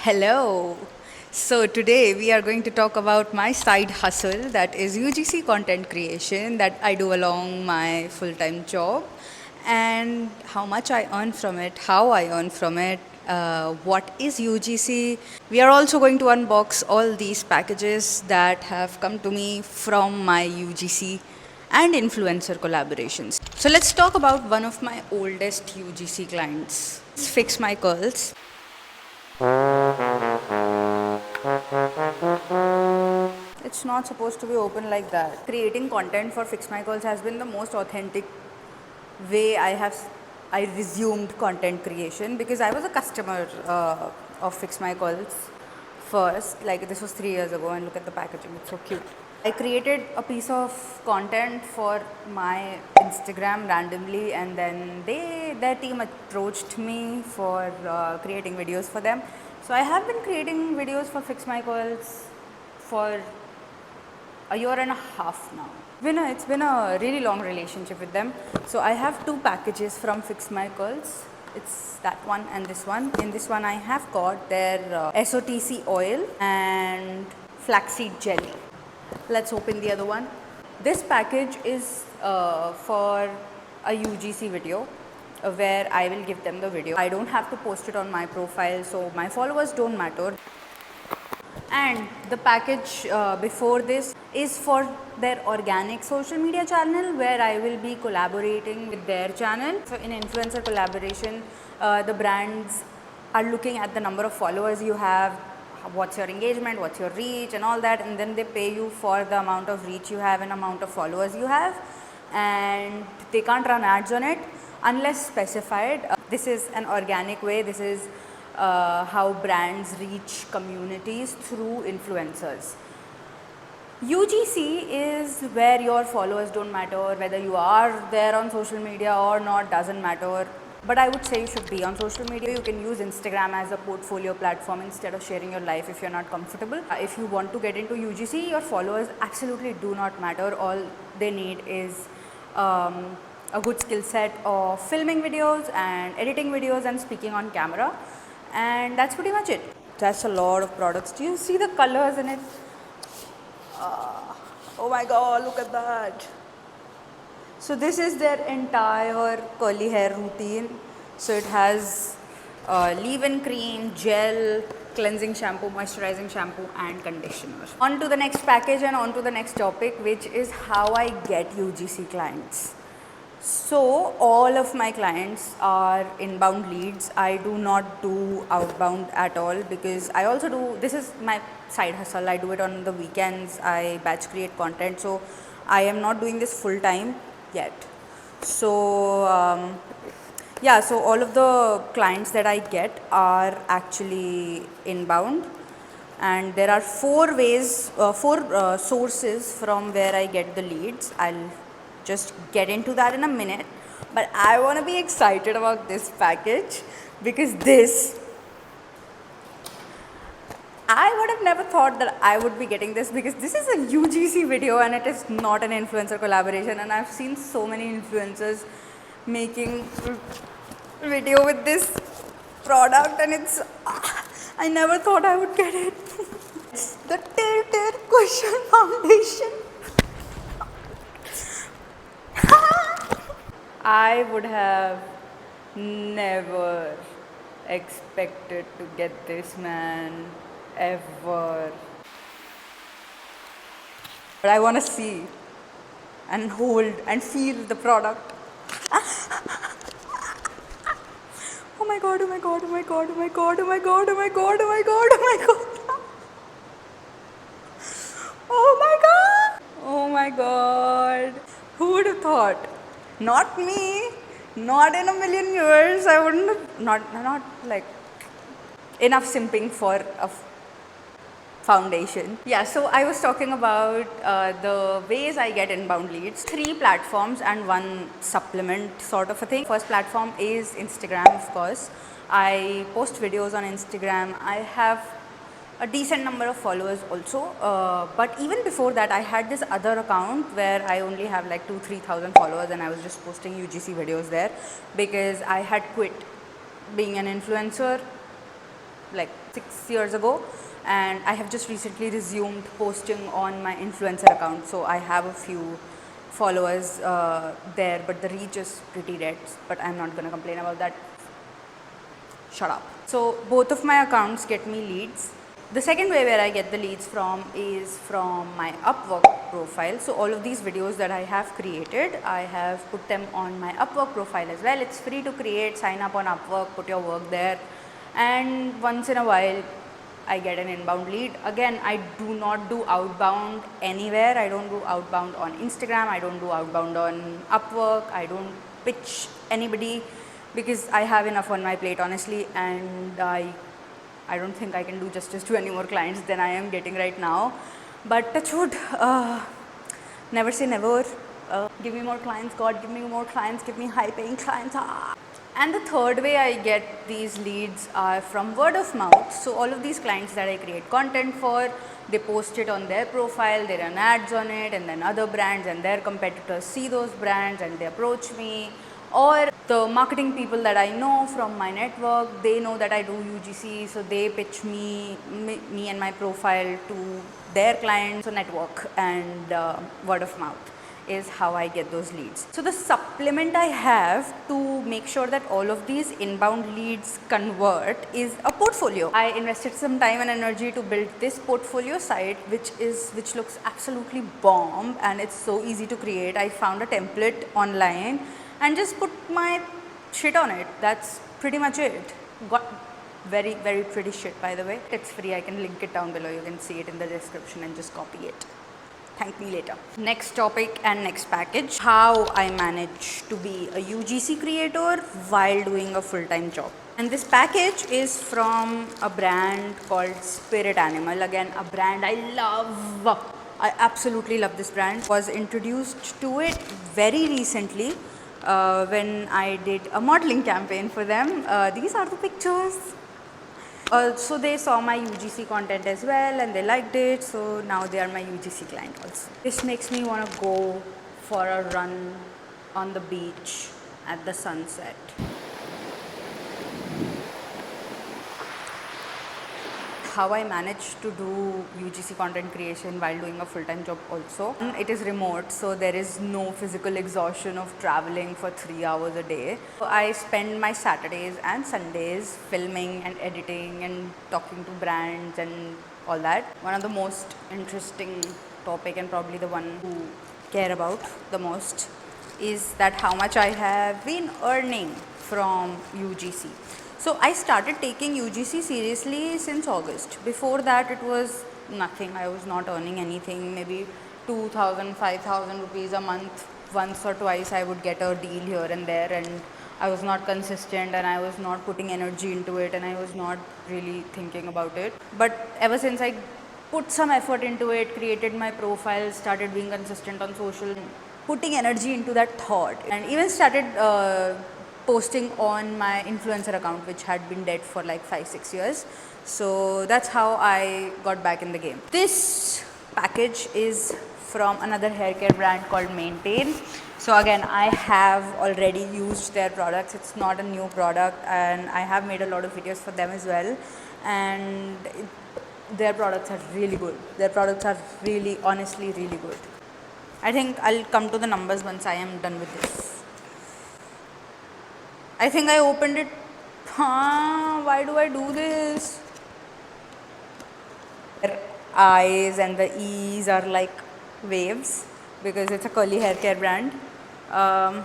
Hello. So today we are going to talk about my side hustle, that is UGC content creation that I do along my full-time job, and how much I earn from it, how I earn from it, what is UGC. We are also going to unbox all these packages that have come to me from my UGC and influencer collaborations. So let's talk about one of my oldest UGC clients. Fix My Curls. It's not supposed to be open like that. Creating content for Fix My Calls has been the most authentic way I resumed content creation, because I was a customer of Fix My Calls first. Like, this was 3 years ago, and look at the packaging, it's so cute. I created a piece of content for my Instagram randomly, and then their team approached me for creating videos for them. So I have been creating videos for Fix My Calls for a year and a half now. It's been a really long relationship with them. So I have two packages from Fix My Curls. It's that one and this one. In this one I have got their SOTC oil and flaxseed jelly. Let's open the other one. This package is for a UGC video where I will give them the video. I don't have to post it on my profile, so my followers don't matter. And the package before this is for their organic social media channel, where I will be collaborating with their channel. So in influencer collaboration, the brands are looking at the number of followers you have, what's your engagement, what's your reach and all that, and then they pay you for the amount of reach you have and amount of followers you have, and they can't run ads on it unless specified. This is an organic way. This is how brands reach communities through influencers. UGC is where your followers don't matter, whether you are there on social media or not, doesn't matter. But I would say you should be on social media. You can use Instagram as a portfolio platform instead of sharing your life if you're not comfortable. If you want to get into UGC, your followers absolutely do not matter. All they need is a good skill set of filming videos and editing videos and speaking on camera. And that's pretty much it. That's a lot of products. Do you see the colors in it? Oh my god, look at that. So this is their entire curly hair routine. So it has leave-in cream, gel, cleansing shampoo, moisturizing shampoo and conditioner. On to the next package and on to the next topic, which is how I get UGC clients. So all of my clients are inbound leads. I do not do outbound at all, because I also do, this is my side hustle. I do it on the weekends. I batch create content. So I am not doing this full time yet. So yeah, so all of the clients that I get are actually inbound, and there are four sources from where I get the leads. I'll just get into that in a minute, but I want to be excited about this package, because I would have never thought that I would be getting this, because this is a UGC video and it is not an influencer collaboration. And I've seen so many influencers making video with this product, and I never thought I would get it. It's the TirTir Cushion Foundation. I would have never expected to get this, man, ever. But I want to see and hold and feel the product. Oh my god, oh my god, oh my god, oh my god, oh my god, oh my god, oh my god, oh my god. Oh my god. Oh my god. Who would have thought? Not me. Not in a million years. I wouldn't have, not like enough simping for a foundation. Yeah, so I was talking about the ways I get inbound leads. 3 platforms and 1 supplement sort of a thing. First platform is Instagram, of course. I post videos on Instagram. I have a decent number of followers also, but even before that I had this other account where I only have like 2,000-3,000 followers, and I was just posting UGC videos there because I had quit being an influencer like 6 years ago, and I have just recently resumed posting on my influencer account. So I have a few followers there, but the reach is pretty dead. But I'm not gonna complain about that. Shut up. So both of my accounts get me leads. The second way where I get the leads from is from my Upwork profile. So all of these videos that I have created, I have put them on my Upwork profile as well. It's free to create. Sign up on Upwork, put your work there, and once in a while I get an inbound lead. Again, I do not do outbound anywhere. I don't do outbound on Instagram. I don't do outbound on Upwork. I don't pitch anybody because I have enough on my plate, honestly, and I don't think I can do justice to any more clients than I am getting right now. But touch wood, never say never. Give me more clients, God, give me more clients, give me high paying clients. And the third way I get these leads are from word of mouth. So all of these clients that I create content for, they post it on their profile, they run ads on it, and then other brands and their competitors see those brands and they approach me. Or the marketing people that I know from my network, they know that I do UGC, so they pitch me and my profile to their clients. So network and word of mouth is how I get those leads. So the supplement I have to make sure that all of these inbound leads convert is a portfolio. I invested some time and energy to build this portfolio site, which looks absolutely bomb, and it's so easy to create. I found a template online and just put my shit on it. That's pretty much it. Got very, very pretty shit, by the way. It's free. I can link it down below. You can see it in the description and just copy it. Thank me later. Next topic and next package. How I manage to be a UGC creator while doing a full-time job. And this package is from a brand called Spirit Animal. Again, a brand I love. I absolutely love this brand. Was introduced to it very recently when I did a modeling campaign for them. These are the pictures. So they saw my UGC content as well and they liked it, so now they are my UGC client also. This makes me want to go for a run on the beach at the sunset. How I managed to do UGC content creation while doing a full-time job also. It is remote, so there is no physical exhaustion of traveling for 3 hours a day. So I spend my Saturdays and Sundays filming and editing and talking to brands and all that. One of the most interesting topic, and probably the one who care about the most, is that how much I have been earning from UGC. So I started taking UGC seriously since August. Before that it was nothing. I was not earning anything. Maybe 2,000, 5,000 rupees a month. Once or twice I would get a deal here and there, and I was not consistent and I was not putting energy into it and I was not really thinking about it. But ever since I put some effort into it, created my profile, started being consistent on social, putting energy into that thought, and even started posting on my influencer account, which had been dead for like 5-6 years. So that's how I got back in the game. This package is from another hair care brand called Manetain. So again, I have already used their products. It's not a new product, and I have made a lot of videos for them as well. And their products are really good. Their products are really, honestly, really good. I think I'll come to the numbers once I am done with this. I think I opened it. Why do I do this? Their I's and the E's are like waves because it's a curly hair care brand. And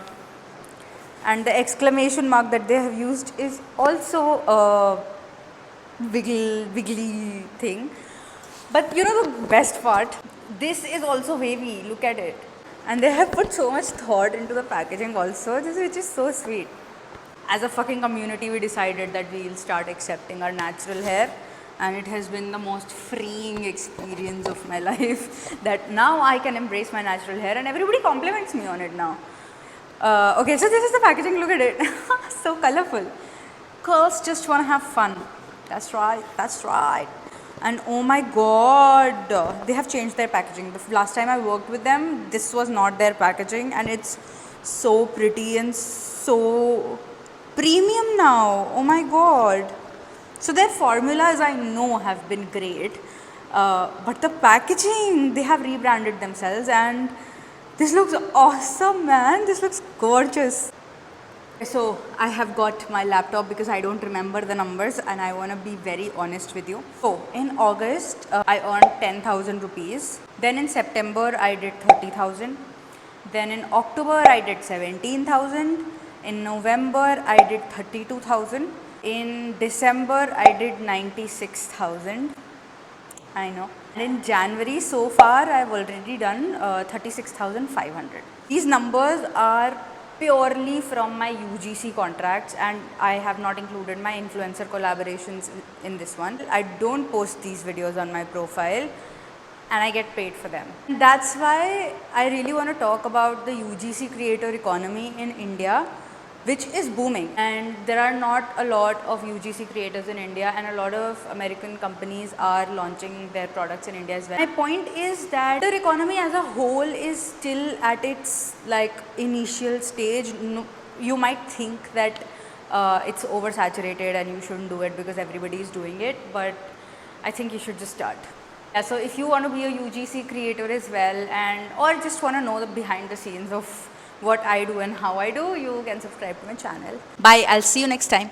the exclamation mark that they have used is also a wiggly thing. But you know the best part? This is also wavy. Look at it. And they have put so much thought into the packaging also, which is so sweet. As a fucking community, we decided that we'll start accepting our natural hair, and it has been the most freeing experience of my life that now I can embrace my natural hair and everybody compliments me on it now. Okay, so this is the packaging, look at it. So colorful. Girls just want to have fun. That's right, that's right. And oh my god, they have changed their packaging. The last time I worked with them, this was not their packaging, and it's so pretty and so premium now. Oh my god. So their formulas I know have been great, but the packaging, they have rebranded themselves, and this looks awesome, man. This looks gorgeous. So I have got my laptop because I don't remember the numbers and I want to be very honest with you. So in August, I earned 10,000 rupees. Then in September, I did 30,000. Then in October, I did 17,000. In November, I did 32,000. In December, I did 96,000. I know. And in January, so far, I've already done 36,500. These numbers are purely from my UGC contracts, and I have not included my influencer collaborations in this one. I don't post these videos on my profile and I get paid for them. That's why I really want to talk about the UGC creator economy in India, which is booming, and there are not a lot of UGC creators in India, and a lot of American companies are launching their products in India as well. My point is that the economy as a whole is still at its like initial stage. No, you might think that it's oversaturated and you shouldn't do it because everybody is doing it, but I think you should just start. Yeah, so if you want to be a UGC creator as well, and or just want to know the behind the scenes of what I do and how I do, you can subscribe to my channel. Bye, I'll see you next time.